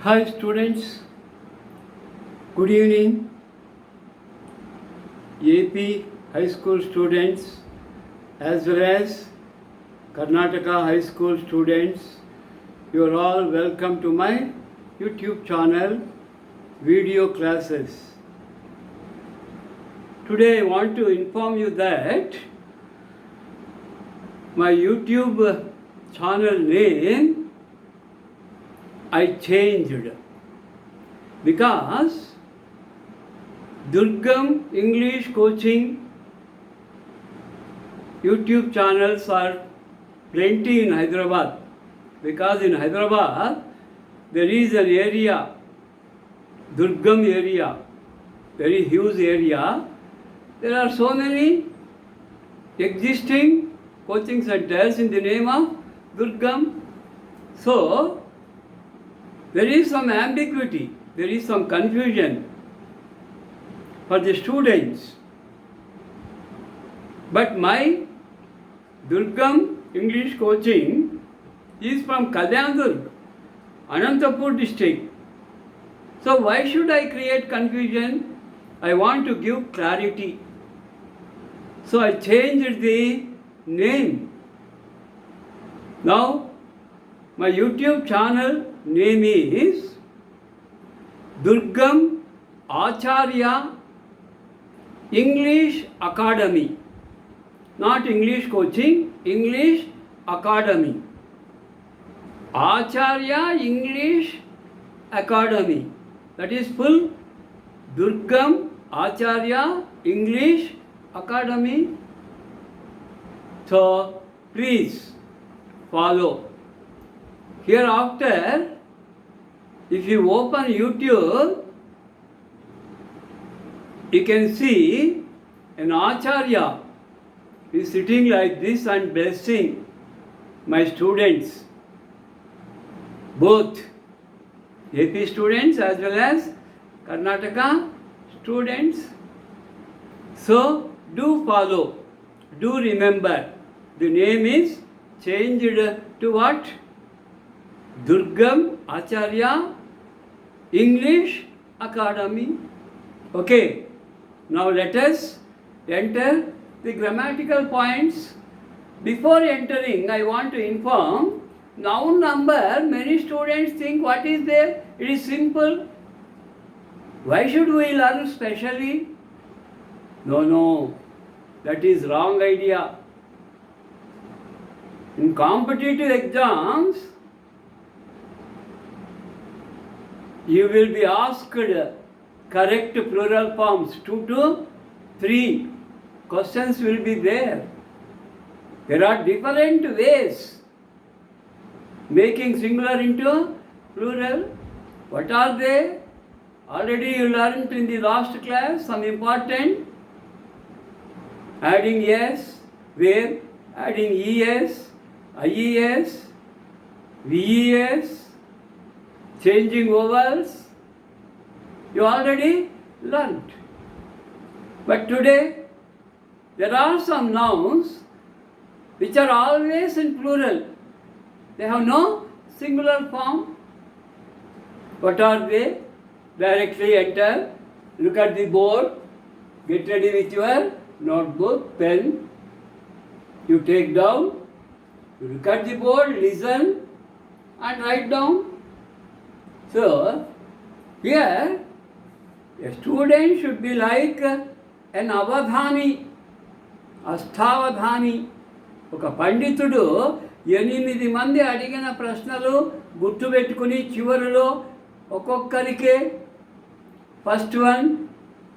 Hi students, good evening. AP high school students as well as Karnataka high school students, you are all welcome to my YouTube channel video classes. Today I want to inform you that my YouTube channel name I changed because Durgam English Coaching YouTube channels are plenty in Hyderabad, because in Hyderabad there is an area, Durgam area, very huge area. There are so many existing coaching centers in the name of Durgam. So there is some ambiguity, there is some confusion for the students. But my Durgam English coaching is from Kalyandur, Anantapur district. So why should I create confusion? I want to give clarity. So I changed the name. Now my YouTube channel name is Durgam Acharya English Academy. Not English Coaching, English Academy. Acharya English Academy. That is full Durgam Acharya English Academy. So please follow. Hereafter, if you open YouTube, you can see an Acharya is sitting like this and blessing my students, both AP students as well as Karnataka students. So do follow, do remember, the name is changed to what? Durgam Acharya English Academy. Okay, now let us enter the grammatical points. Before entering, I want to inform noun number. Many students think what is there? It is simple. Why should we learn specially? No, that is wrong idea. In competitive exams, you will be asked correct plural forms. 2 to 3 questions will be there. There are different ways making singular into plural. What are they? Already you learned in the last class some important. Adding s, where adding es, ies, ves, changing vowels, you already learnt. But today, there are some nouns which are always in plural. They have no singular form. What are they? Directly enter, look at the board, get ready with your notebook, pen. You take down, you look at the board, listen and write down. So, here, a student should be like an avadhani, అష్టావధాని. ఒక పండితుడు 8 మంది అడిగిన ప్రశ్నలు గుర్తుపెట్టుకుని చివరిలో ఒక్కొక్కరికే first one,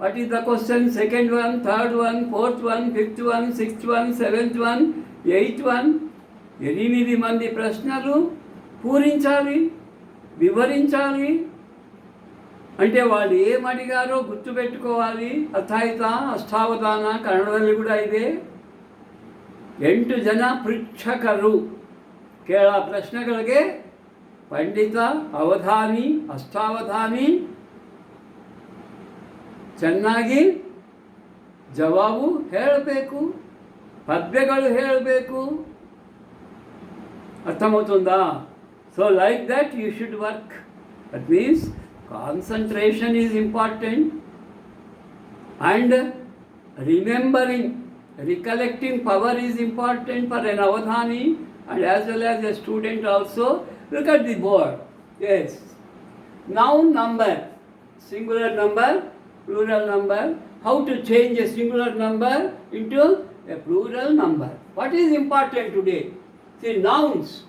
what is the question, second one, third one, fourth one, fifth one, sixth one, seventh one, eighth one, 8 మంది ప్రశ్నలు పూరించాలి, వివరించాలి. అంటే వాళ్ళు ఏమడిగారో గుర్తుపెట్టుకోవాలి. ಅರ್ಥಾಯ್ತ ಅಷ್ಟಾವಧಾನ ಕನ್ನಡದಲ್ಲಿ ಕೂಡ ಇದೆ. 8 ಜನ ಪೃಚ್ಛಕರು ಕೇಳ ಪ್ರಶ್ನೆಗಳಿಗೆ ಪಂಡಿತ, ಅವಧಾನಿ, ಅಷ್ಟಾವಧಾನಿ ಚೆನ್ನಾಗಿ ಜವಾಬು ಹೇಳಬೇಕು, ಪದ್ಯಗಳು ಹೇಳಬೇಕು. ಅರ್ಥಮవుతుందా? So like that you should work. That means concentration is important, and remembering, recollecting power is important for an avadhani and as well as a student also. Look at the board. Yes. Noun number, singular number, plural number. How to change a singular number into a plural number. What is important today? See, nouns.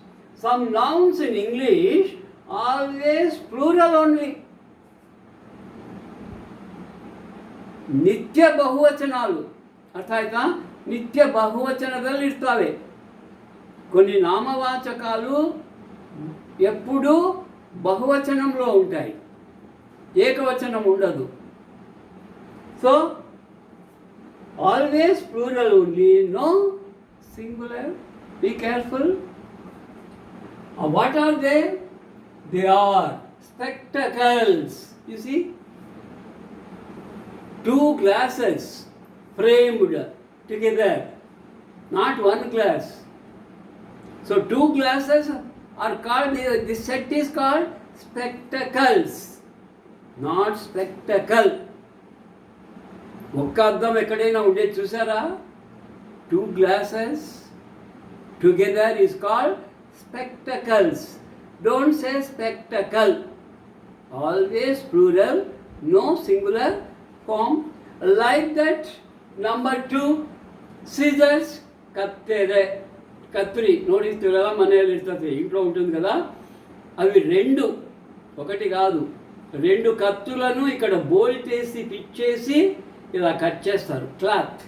Some nouns in English always plural only. ನಿತ್ಯ ಬಹುವಚನಾಲು ಅರ್ಥ ಆಯ್ತಾ? ನಿತ್ಯ ಬಹುವಚನದಲ್ಲಿ ಇರ್ತವೆ. కొన్ని నామవాచకాలు ఎప్పుడూ బహువచనంలో ఉంటాయి, ఏకవచనం ఉండదు. So always plural only, no singular. Be careful. What are they? They are spectacles. You see, two glasses framed together, not one glass. So two glasses are called, this set is called spectacles, not spectacle. ఒక్క అద్దం ఎక్కడైనా ఉండేది చూసారా? Two glasses together is called spectacles. Don't say spectacle. Always plural, no singular form. Like that, number 2, scissors, కత్తెర, కత్రి. నోటిస్తుంది కదా, మనేళ్ళు ఇస్తుంది, ఇంట్లో ఉంటుంది కదా. అవి రెండు, ఒకటి కాదు, రెండు కత్తులను ఇక్కడ బోల్ట్ వేసి ఫిట్ చేసి ఇలా కట్ చేస్తారు. Cloth,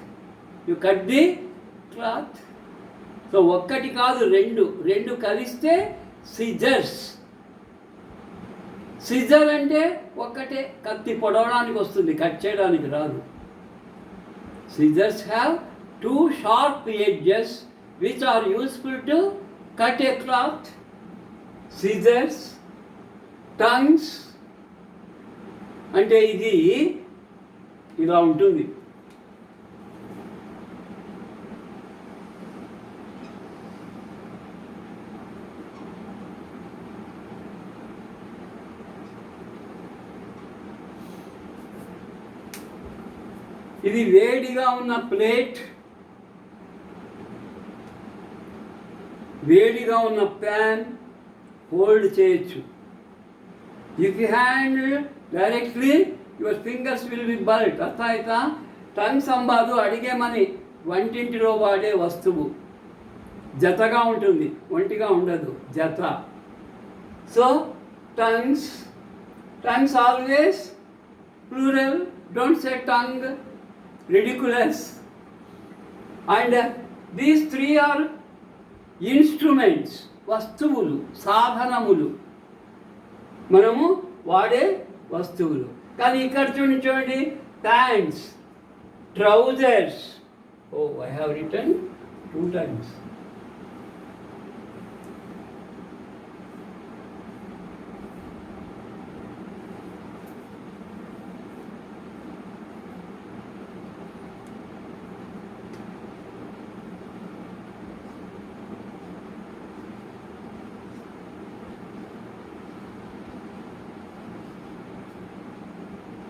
you cut the cloth. So ఒక్కటి కాదు, రెండు, రెండు కలిస్తే సిజర్స్. సిజర్ అంటే ఒక్కటే, కత్తి పొడవడానికి వస్తుంది, కట్ చేయడానికి రాదు. Scissors have 2 sharp edges which are useful to cut a cloth. Scissors, tongues అంటే ఇది ఇలా ఉంటుంది. ఇది వేడిగా ఉన్న ప్లేట్, వేడిగా ఉన్న ప్యాన్ హోల్డ్ చేయొచ్చు. If you hand directly your fingers will be burned. అర్థ ఆಯ್ತಾ? టంగ్స్ అంబాదు అడిగేమని, వంటింటిలో వాడే వస్తువు, జతగా ఉంటుంది, ఒంటిగా ఉండదు, జత. So tongs, tongs always plural. Don't say tong, ridiculous. And these 3 are instruments, వస్తువులు, సాధనములు, మనము వాడే వస్తువులు. కానీ ఇక్కడ చూడండి, pants, trousers. Oh, I have written 2 times.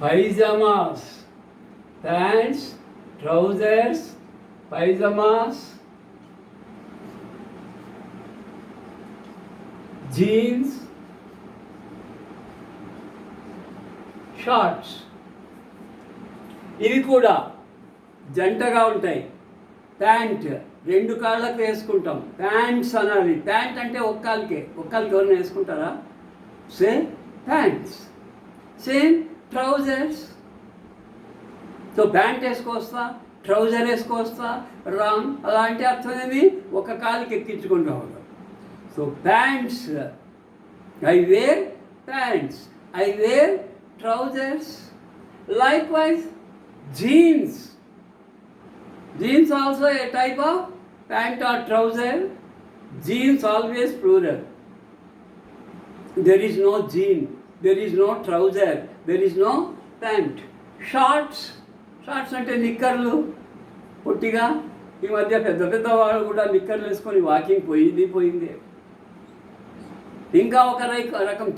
Pyjamas, pants, trousers, pyjamas, jeans, shorts. ఇవి కూడా జంటగా ఉంటాయి. ప్యాంట్, 2 కాళ్ళకు వేసుకుంటాం, ప్యాంట్స్ అనాలి. ప్యాంట్ అంటే ఒక్కాలకే, ఒక్కాలకి ఎవరైనా వేసుకుంటారా? Say pants. Same trousers. So pant వేసుకొస్తా, ట్రౌజర్ వేసుకొస్తా, రాంగ్. అలాంటి అర్థం ఏమి? ఒక కాలుకి ఎక్కించుకొని రావడం. So pants, I wear pants, I wear trousers. Likewise, jeans. Jeans also a type of pant or trouser. Jeans always plural. There is no jean, there is no trouser, there is no pant. Shorts, shorts అంటే నిక్కర్లు. పొట్టిగా ఈ మధ్య పెద్ద పెద్ద వాళ్ళు కూడా నిక్కర్లు వేసుకొని walking పోయింది. ఇంకా ఒక రకం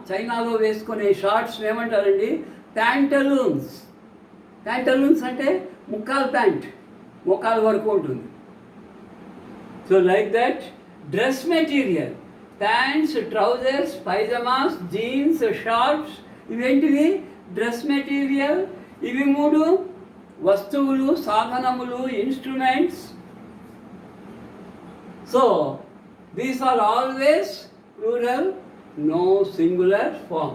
చైనాలో వేసుకునే షార్ట్స్ ఏమంటారండి? ప్యాంటలూన్స్. ప్యాంటలూన్స్ అంటే ముక్కాలు ప్యాంట్, మోకాల వరకు ఉంటుంది. So like that dress material, pants, trousers, pyjamas, jeans, shorts, ఇవేంటివి? Dress material. ఇవి 3 వస్తువులు, సాధనములు, instruments. So these are always plural, no singular form.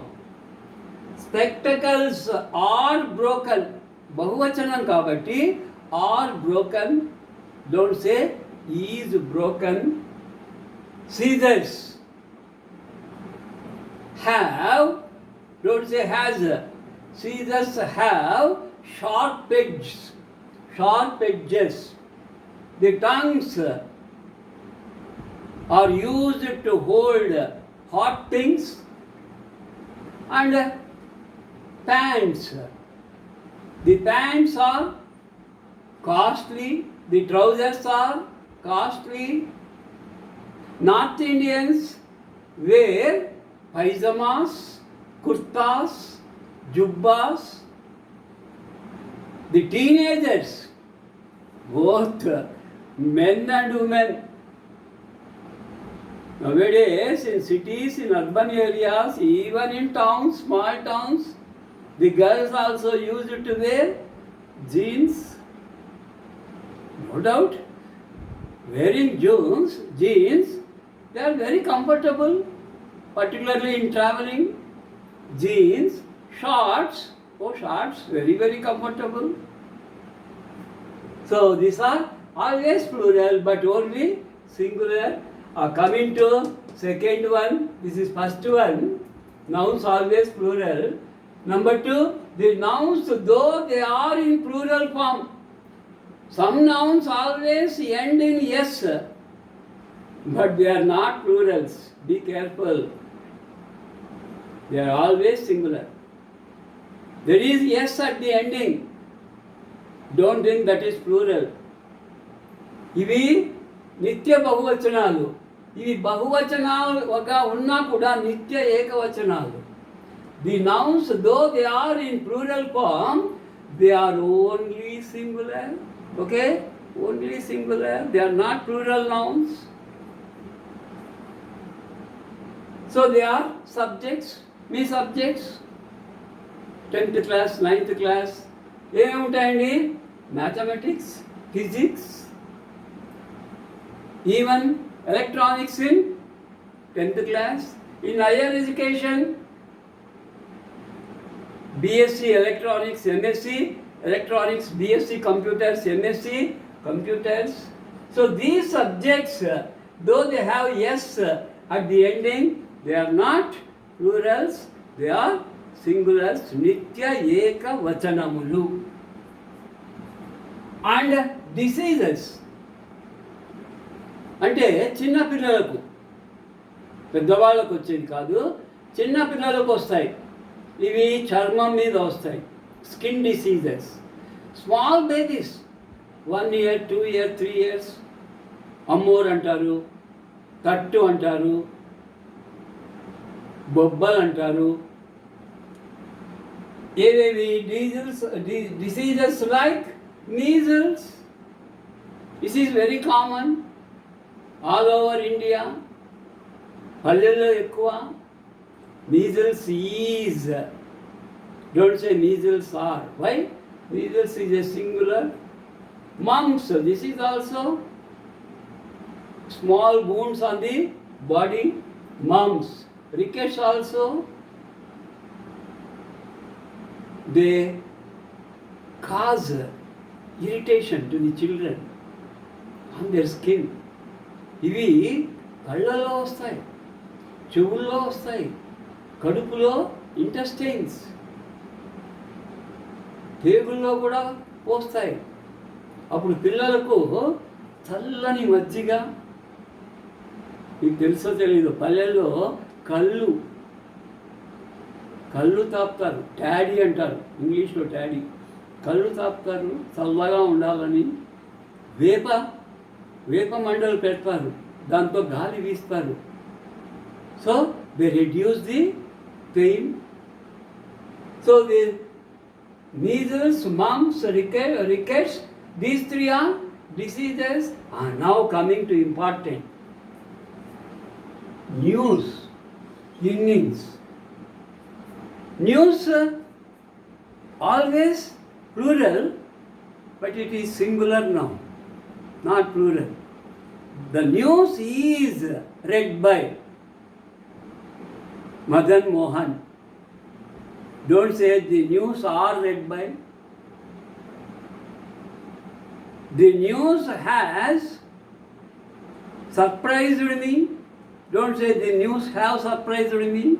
Spectacles are broken. బహువచనం కాబట్టి are broken. Don't say is broken. Scissors have, don't say has. Scissors have sharp edges. Sharp edges. The tongues are used to hold hot things. And pants. The pants are costly. The trousers are costly. North Indians wear pyjamas, kurtas, jubbas. The teenagers, both men and women, nowadays in cities, in urban areas, even in towns, small towns, the girls also used to wear jeans. No doubt, wearing jeans, they are very comfortable, particularly in traveling. Jeans, shorts, shorts, very, very comfortable. So these are always plural, but only singular. Coming to second one, this is first one, nouns always plural. Number 2, the nouns, though they are in plural form, some nouns always end in s, but they are not plurals. Be careful. They are always singular. There is s at the ending. Don't think that is plural. ఇవి నిత్య బహువచనాలు. ఇవి బహువచనాలుగా ఉన్నా కూడా నిత్య ఏకవచనాలు. The nouns, though they are in plural form, they are only singular. Okay? Only singular. They are not plural nouns. So they are subjects. Me subjects 10th class, 9th class ఏమేమి ఉంటాయండి? Mathematics, physics, even electronics in 10th class. In higher education, BSc electronics, MSc electronics, BSc computers, MSc computers. So these subjects, though they have s at the ending, they are not plurals, they are singulars, nitya eka vachanamulu. And diseases అంటే చిన్న పిల్లలకు, పెద్దవాళ్ళకు వచ్చేది కాదు, చిన్న పిల్లలకు వస్తాయి. ఇవి చర్మం మీద వస్తాయి. Skin diseases. Small babies 1 year, 2 year, 3 years, అమ్మోర్ అంటారు, తట్టు అంటారు, బొబ్బలు అంటారు. ఏవేవి? Diseases like measles. This is very common all over India. పల్లెల్లో ఎక్కువ. Measles is, don't say measles are. Why? Measles is a singular. Mumps, this is also small wounds on the body, mumps. Rickets also, they cause irritation to the children on their skin. ఇవి కళ్ళల్లో వస్తాయి, చెవుల్లో వస్తాయి, కడుపులో intestines, పేగుల్లో కూడా పోస్తాయి. అప్పుడు పిల్లలకు చల్లని మజ్జిగ, మీకు తెలుసో తెలీదు, పల్లెల్లో కళ్ళు తాపుతారు. టాడీ అంటారు ఇంగ్లీష్లో, టాడీ. కళ్ళు తాపుతారు చల్లగా ఉండాలని. వేప మండలు పెడతారు, దాంతో గాలి వీస్తారు. So they reduce the pain. So the measles, mumps, rickets, these three are diseases are now coming to important. News, innings. News always plural, but it is singular now, not plural. The news is read by Madan Mohan. Don't say the news are read by. The news has surprised me. Don't say the news have surprised me.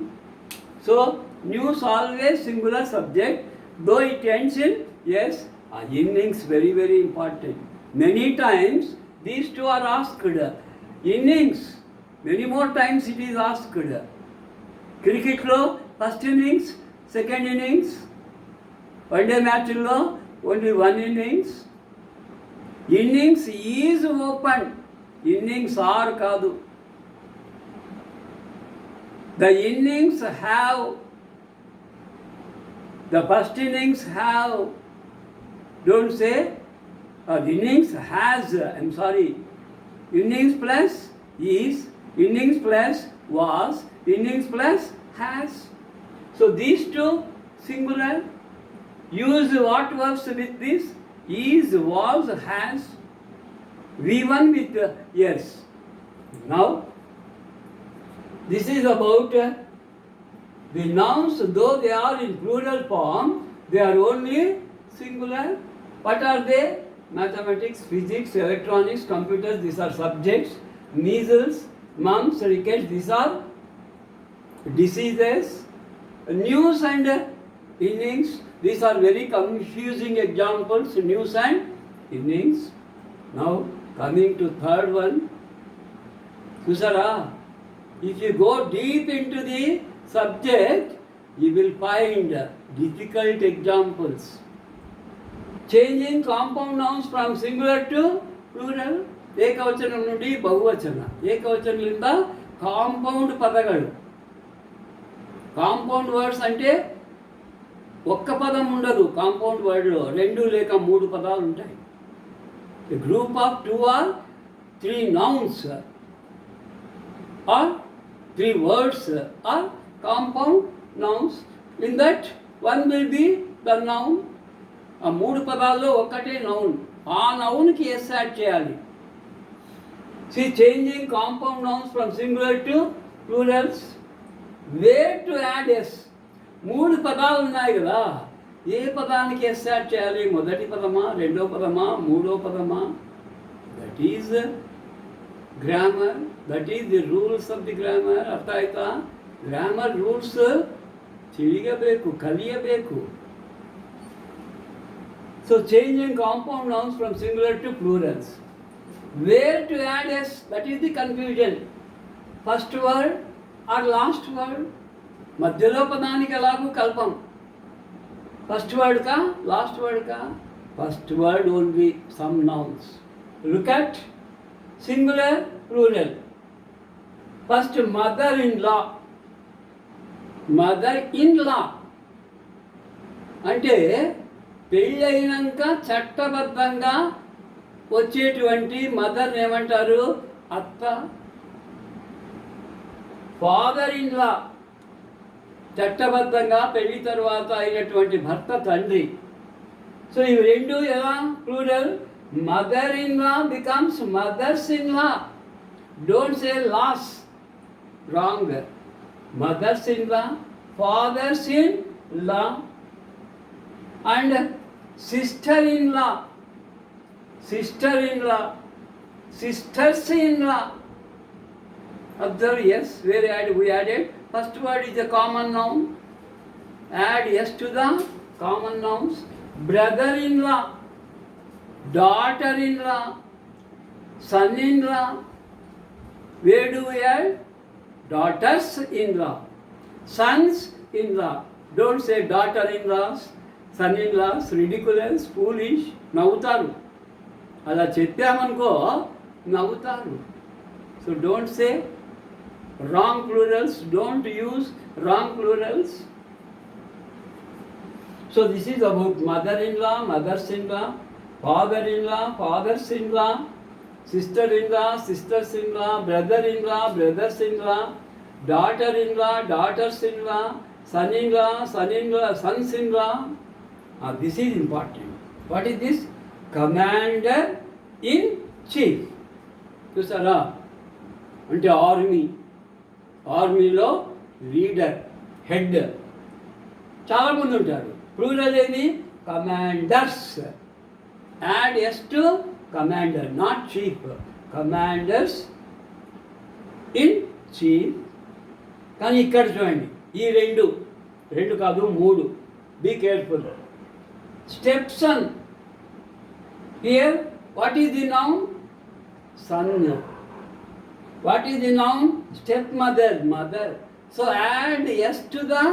So, news always singular subject, though it ends in, yes, innings very, very important. Many times these two are asked. Innings, many more times it is asked. Cricket lo, first innings, second innings. One day match lo, only one innings. Innings is open. Innings are kadu. The innings have, the first innings have, don't say, the innings has, innings plus is, innings plus was, innings plus has. So these two singular, use what verbs with this? Is, was, has. V1 with yes. Now, this is about the nouns, though they are in plural form, they are only singular. What are they? Mathematics, physics, electronics, computers, these are subjects. Measles, mumps, rickets, these are diseases. News and innings, these are very confusing examples, news and innings. Now, coming to third one. Kusara, if you go deep into the subject, you will find difficult examples. Changing compound nouns from singular to plural. Ekavachanam nundi bahuvachana. Ekavachanamlinda compound పదಗಳು. Compound words అంటే ఒక్క పదం ఉండదు. Compound వర్డ్లో 2 లేక 3 పదాలు ఉంటాయి. A group of 2 or 3 nouns or 3 words are compound nouns. In that, one will be the noun. ఆ 3 పదాల్లో ఒక్కటే నౌన్. ఆ నౌన్కి ఎస్ యాడ్ చేయాలి. See, changing compound nouns from singular to plurals. Where to add s? 3 పదాలు ఉన్నాయి కదా, ఏ పదానికి S add చేయాలి? మొదటి పదమా, రెండో పదమా, మూడో పదమా? That is grammar. That is the rules of the grammar. ಅರ್ಥ ಆಯ್ತಾ? ಗ್ರಾಮರ್ ರೂಲ್ಸ್ ತಿಳಿಯಬೇಕು, ಕಲಿಯಬೇಕು. So changing compound nouns from singular to plurals. Where to add s? That is the confusion. First word or last word? మధ్యలో పదానికి ఎలాగూ కల్పం. First word కా, last word కా? First word only some nouns. Look at singular, plural. First, mother-in-law. Mother-in-law అంటే పెళ్ళైనాక చట్టబద్ధంగా వచ్చేటువంటి మదర్ ఏమంటారు? అత్త. ఫాదర్-ఇన్-లా చట్టబద్ధంగా పెళ్లి తర్వాత అయినటువంటి భర్త, తండ్రి. సో ఇవి రెండు ఎలా plural? Mother-in-law becomes mothers-in-law. Don't say laws, wrong. Mothers-in-law, fathers-in-law and sister-in-law, sister-in-law, sisters-in-law. Observe, yes, where we added. First word is a common noun. Add yes to the common nouns. Brother-in-law, daughter-in-law, son-in-law. Where do we add? Daughters-in-law, sons-in-law. Don't say daughter-in-laws, son-in-laws, ridiculous, foolish, నవ్వుతారు. అలా చెప్పామనుకో నవ్వుతారు. So don't say wrong plurals, don't use wrong plurals. So this is about mother-in-law, mothers-in-law, father-in-law, fathers-in-law, sister-in-law, sisters-in-law, brother-in-law, brothers-in-law, daughter-in-law, daughters-in-law, son-in-law, son-in-law, sons-in-law. This is important. What is this? Commander in chief. చూసారా, అంటే ఆర్మీలో leader, head చాలామంది ఉంటారు. Plural ఏది? Commanders. Add S to commander, not chief. Commanders in chief. కానీ ఇక్కడ చూడండి, ఈ రెండు కాదు, 3. Be careful. Stepson. Here, what is the noun? Son. What is the noun? Stepmother, mother. So add s to the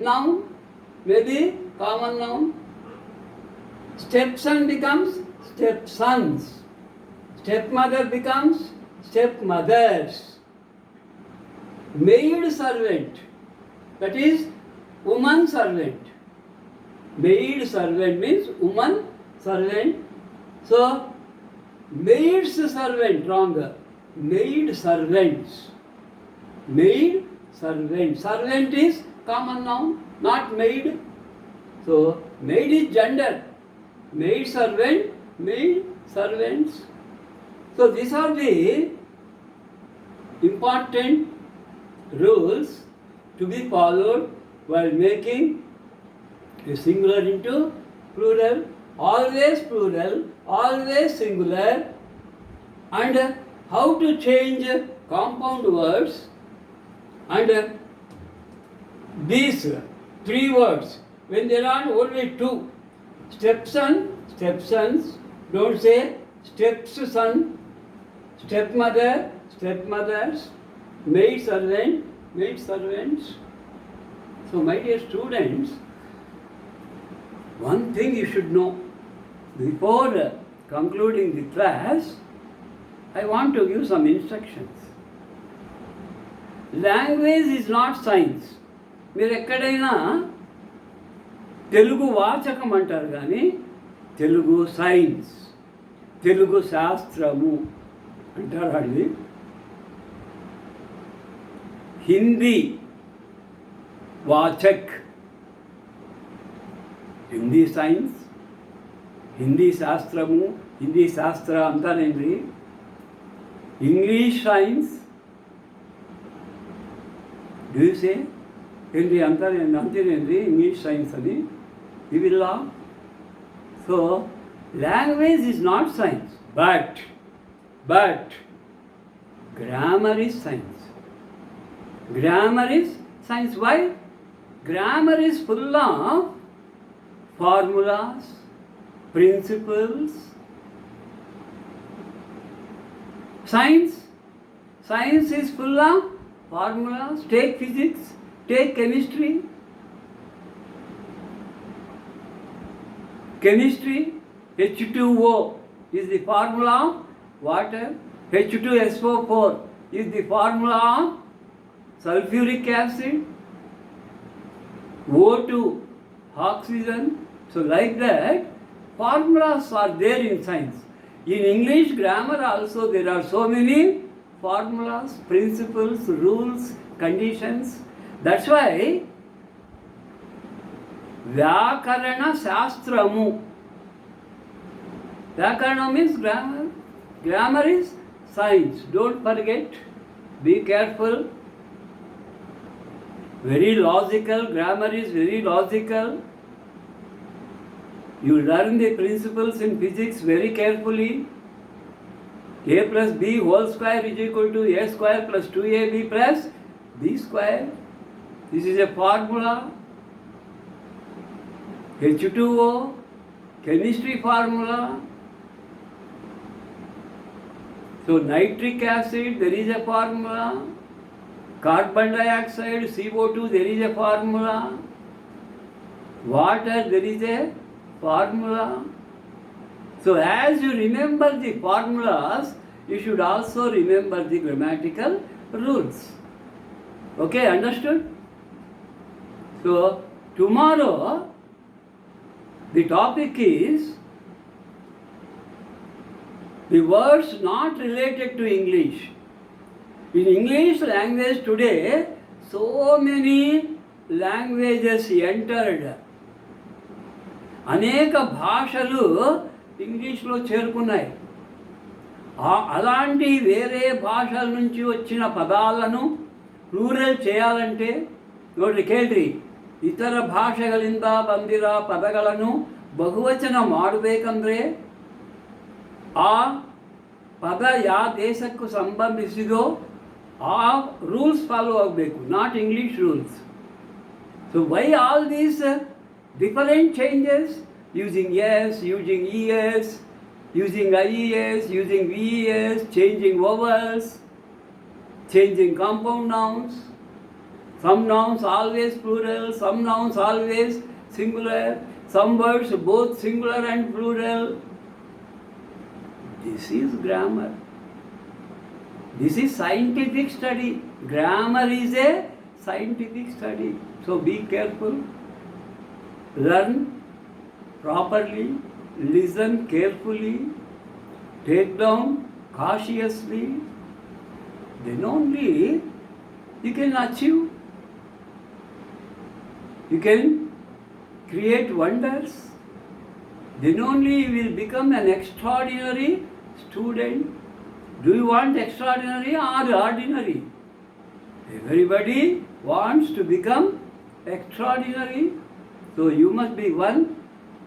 noun, maybe common noun. Stepson becomes stepsons. Stepmother becomes stepmothers. Maid servant, that is woman servant. Maid servant means woman servant. So maid's servant, wrong. Maid servants. Maid servant. Servant is common noun, not maid. So maid is gender. Maid servant, maid servants. So these are the important rules to be followed while making a singular into plural, always singular, and how to change compound words, and these 3 words when there are only 2. Stepson, stepsons, don't say stepson. Stepmother, stepmothers. Maid servant, maid servants. So my dear students, one thing you should know before concluding the class, I want to give some instructions. Language is not science. మీరు ఎక్కడైనా తెలుగు వాచకం అంటారు, కానీ Telugu science, Telugu శాస్త్రము అంటారు. అది Hindi వాచక్, Hindi science, Hindi శాస్త్రము, హిందీ శాస్త్ర అంతానేంది. English science, డ్యూసే ఏంటి అంతేనేంది ఇంగ్లీష్ సైన్స్ అని. ఇవి లా. So language is not science, but grammar is science. Grammar is science. Why? Grammar is full of formulas, principles. Science is full of formulas. Take physics, take chemistry. Chemistry, H2O is the formula of water. H2SO4 is the formula of sulfuric acid. O2, oxygen. So like that, formulas are there in science. In English grammar also there are so many formulas, principles, rules, conditions. That's why Vyakarana Shastramu. Vyakarana means grammar. Grammar is science. Don't forget. Be careful. Very logical. Grammar is very logical. You learn the principles in physics very carefully. A plus B whole square is equal to A square plus 2AB plus B square. This is a formula. H2O, chemistry formula. So nitric acid, there is a formula. Carbon dioxide, CO2, there is a formula. Water, there is a formula. So as you remember the formulas, you should also remember the grammatical rules. Okay, understood? So, tomorrow the topic is the words not related to English. In English language today, so many languages entered. అనేక భాషలు ఇంగ్లీష్లో చేరుకున్నాయి. అలాంటి వేరే భాషల నుంచి వచ్చిన పదాలను ಪ್ಲೂರಲ್ చేయాలంటే ನೋಡಿ ಕೇಳ್ರಿ, ಇತರ ಭಾಷೆಗಳಿಂದ ಬಂದಿರೋ ಪದಗಳನ್ನು ಬಹುವಚನ ಮಾಡಬೇಕಂದ್ರೆ ಆ ಪದ ಯಾವ ದೇಶಕ್ಕೂ ಸಂಬಂಧಿಸಿದೋ ಆ ರೂಲ್ಸ್ ಫಾಲೋ ಆಗಬೇಕು, not English rules. So why all these different changes, using yes, using es, using ies, using ves, changing vowels, changing compound nouns, some nouns always plural, some nouns always singular, some words both singular and plural. This is grammar. This is scientific study. Grammar is a scientific study. So be careful. Learn properly, listen carefully, take down cautiously. Then only you can achieve. You can create wonders. Then only you will become an extraordinary student. Do you want extraordinary or ordinary? Everybody wants to become extraordinary. So you must be one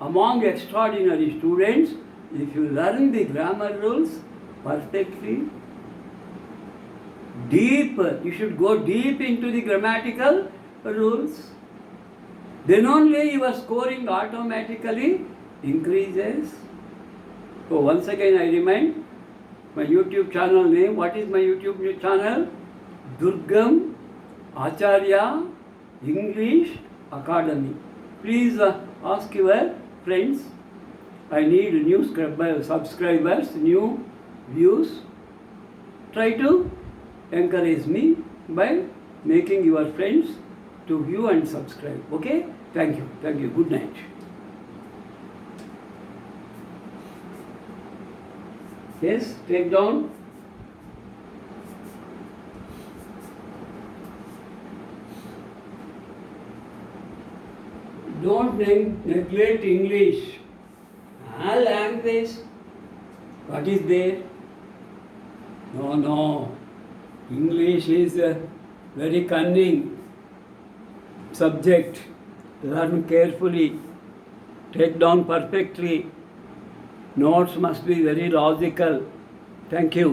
among extraordinary students if you learn the grammar rules perfectly. Deep, you should go deep into the grammatical rules. Then only your scoring automatically increases. So once again I remind my YouTube channel name. What is my YouTube channel? Durgam Acharya English Academy. Please ask your friends. I need new subscribers, new views. Try to encourage me by making your friends to view and subscribe. Okay? Thank you. Thank you. Good night. Yes, take down. Don't neglect English. All language, what is there? No. English is a very cunning subject. Learn carefully. Take down perfectly. Notes must be very logical. Thank you.